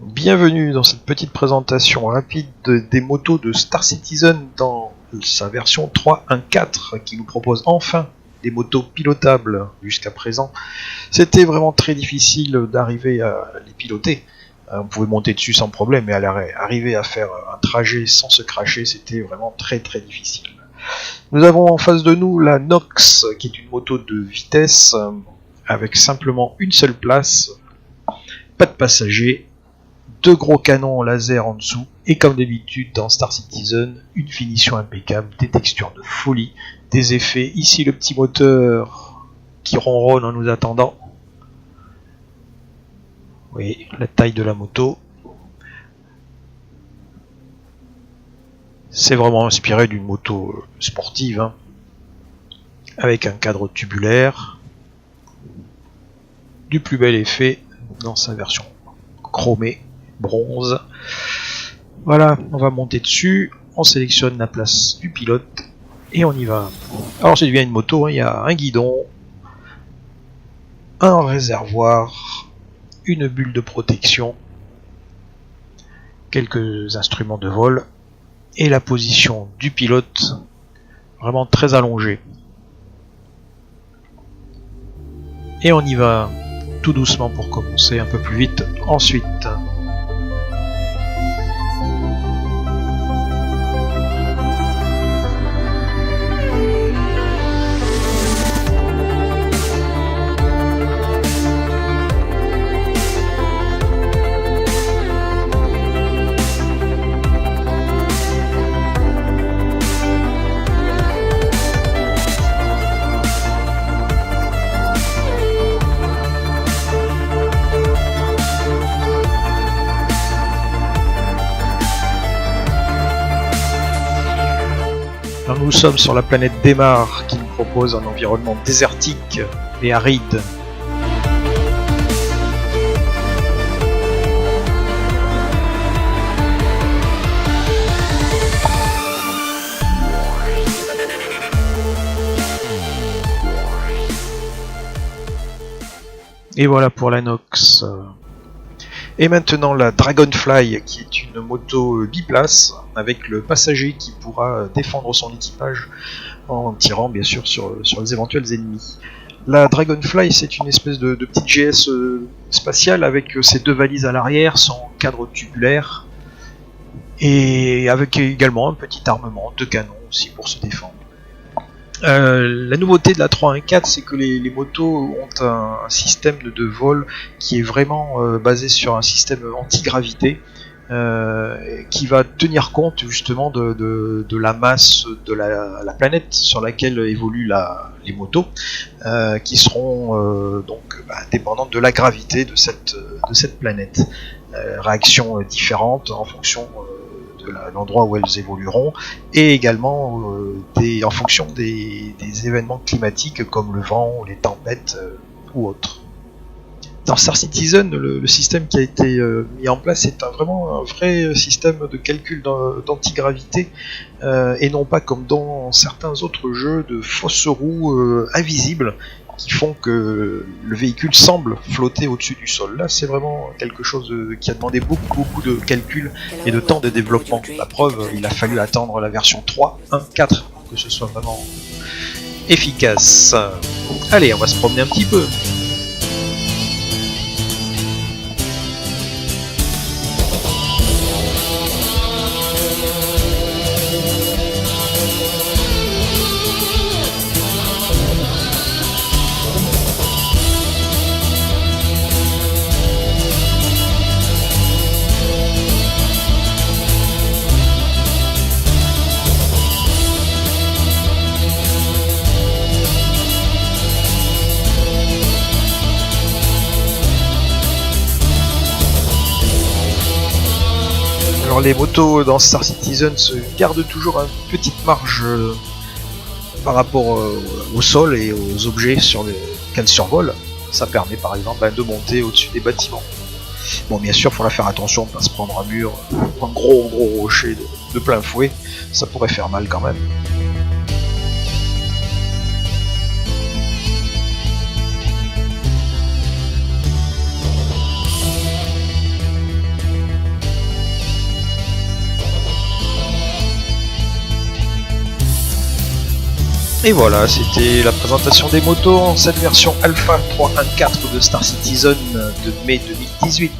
Bienvenue dans cette petite présentation rapide des motos de Star Citizen dans sa version 3.1.4 qui nous propose enfin des motos pilotables. Jusqu'à présent, c'était vraiment très difficile d'arriver à les piloter. On pouvait monter dessus sans problème, mais arriver à faire un trajet sans se cracher, c'était vraiment très difficile. Nous avons en face de nous la Nox, qui est une moto de vitesse avec simplement une seule place, pas de passagers, deux gros canons laser en dessous, et comme d'habitude dans Star Citizen, une finition impeccable, des textures de folie, des effets. Ici le petit moteur qui ronronne en nous attendant. Oui, la taille de la moto. C'est vraiment inspiré d'une moto sportive, hein, avec un cadre tubulaire, du plus bel effet dans sa version chromée, bronze. Voilà, on va monter dessus, on sélectionne la place du pilote et on y va. Alors c'est bien une moto, hein, il y a un guidon, un réservoir, une bulle de protection, quelques instruments de vol et la position du pilote vraiment très allongée. Et on y va tout doucement pour commencer, un peu plus vite ensuite. Nous sommes sur la planète Daymar qui nous propose un environnement désertique et aride. Et voilà pour la Nox. Et maintenant la Dragonfly, qui est une moto biplace avec le passager qui pourra défendre son équipage en tirant bien sûr sur les éventuels ennemis. La Dragonfly, c'est une espèce de petite GS spatiale avec ses deux valises à l'arrière, son cadre tubulaire et avec également un petit armement de canon aussi pour se défendre. La nouveauté de la 3.1.4, c'est que les motos ont un système de vol qui est vraiment basé sur un système anti-gravité qui va tenir compte justement de la masse de la planète sur laquelle évoluent les motos, qui seront donc dépendantes de la gravité de cette planète. Réactions différentes en fonction de l'endroit où elles évolueront, et également en fonction des événements climatiques comme le vent, les tempêtes ou autres. Dans Star Citizen, le système qui a été mis en place est vraiment un vrai système de calcul d'antigravité, et non pas comme dans certains autres jeux de fausses roues invisibles qui font que le véhicule semble flotter au-dessus du sol. Là, c'est vraiment quelque chose qui a demandé beaucoup de calculs et de temps de développement. La preuve, il a fallu attendre la version 3.1.4 pour que ce soit vraiment efficace. Allez, on va se promener un petit peu. Alors les motos dans Star Citizen se gardent toujours une petite marge par rapport au sol et aux objets qu'elles survolent. Ça permet par exemple de monter au-dessus des bâtiments. Bon, bien sûr, il faudra faire attention de ne pas se prendre un mur, un gros rocher de plein fouet, ça pourrait faire mal quand même. Et voilà, c'était la présentation des motos en cette version Alpha 3.1.4 de Star Citizen de mai 2018.